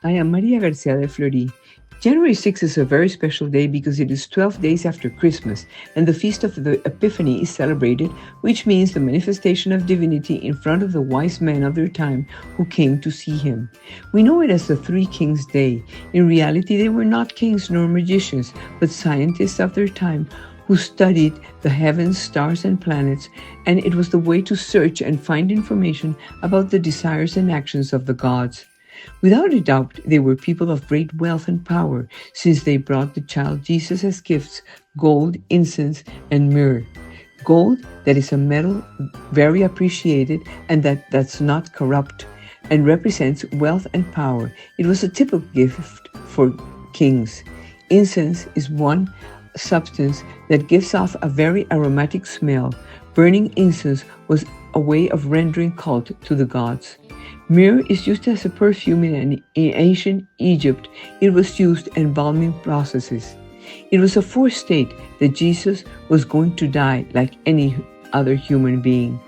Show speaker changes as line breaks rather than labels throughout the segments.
I am Maria Garcia de Fleury. January 6th is a very special day because it is 12 days after Christmas and the Feast of the Epiphany is celebrated, which means the manifestation of divinity in front of the wise men of their time who came to see him. We know it as the Three Kings Day. In reality, they were not kings nor magicians, but scientists of their time who studied the heavens, stars, and planets, and it was the way to search and find information about the desires and actions of the gods. Without a doubt, they were people of great wealth and power, since they brought the child Jesus as gifts gold, incense, and myrrh. Gold, that is a metal very appreciated and that's not corrupt, and represents wealth and power. It was a typical gift for kings. Incense is one substance that gives off a very aromatic smell. Burning incense was a way of rendering cult to the gods. Myrrh is used as a perfume in ancient Egypt. It was used in embalming processes. It was a forestate that Jesus was going to die like any other human being.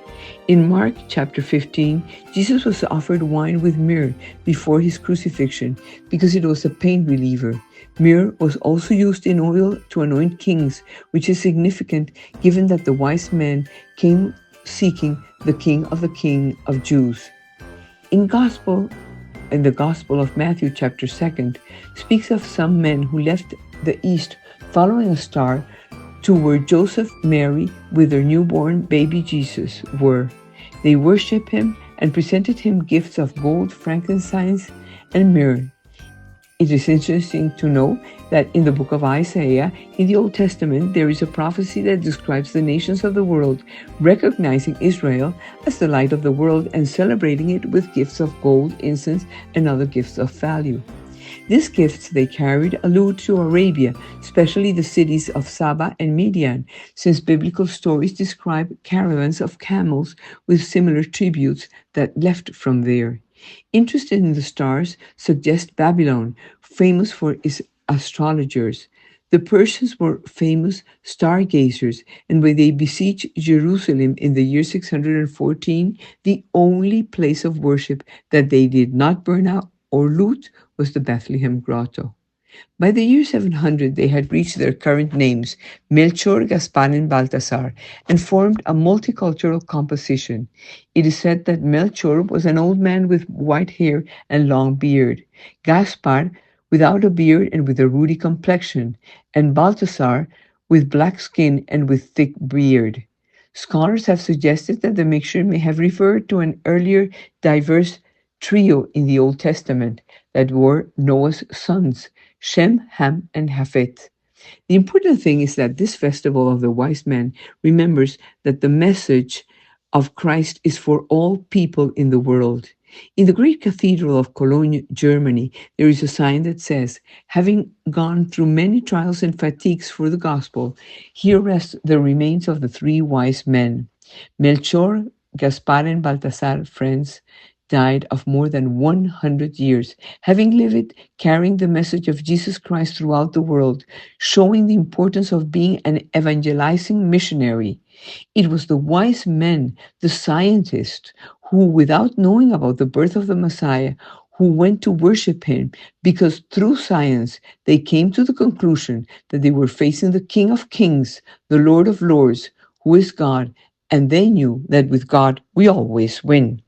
In Mark chapter 15, Jesus was offered wine with myrrh before his crucifixion because it was a pain reliever. Myrrh was also used in oil to anoint kings, which is significant given that the wise men came seeking the King of Jews. In the Gospel of Matthew chapter 2 speaks of some men who left the east following a star to where Joseph, Mary, with their newborn baby Jesus were. They worshiped him and presented him gifts of gold, frankincense, and myrrh. It is interesting to know that in the book of Isaiah, in the Old Testament, there is a prophecy that describes the nations of the world, recognizing Israel as the light of the world and celebrating it with gifts of gold, incense, and other gifts of value. These gifts they carried allude to Arabia, especially the cities of Saba and Midian, since biblical stories describe caravans of camels with similar tributes that left from there. Interest in the stars suggests Babylon, famous for its astrologers. The Persians were famous stargazers, and when they besieged Jerusalem in the year 614, the only place of worship that they did not burn out or loot was the Bethlehem Grotto. By the year 700, they had reached their current names, Melchor, Gaspar, and Balthasar, and formed a multicultural composition. It is said that Melchor was an old man with white hair and long beard, Gaspar without a beard and with a ruddy complexion, and Balthasar with black skin and with thick beard. Scholars have suggested that the mixture may have referred to an earlier diverse trio in the Old Testament that were Noah's sons, Shem, Ham, and Japheth. The important thing is that this festival of the wise men remembers that the message of Christ is for all people in the world. In the great cathedral of Cologne, Germany, there is a sign that says, having gone through many trials and fatigues for the gospel, here rest the remains of the three wise men. Melchor, Gaspar, and Balthasar, friends, died of more than 100 years, having lived carrying the message of Jesus Christ throughout the world, showing the importance of being an evangelizing missionary. It was the wise men, the scientists, who, without knowing about the birth of the Messiah, who went to worship him because through science they came to the conclusion that they were facing the King of Kings, the Lord of Lords, who is God, and they knew that with God we always win.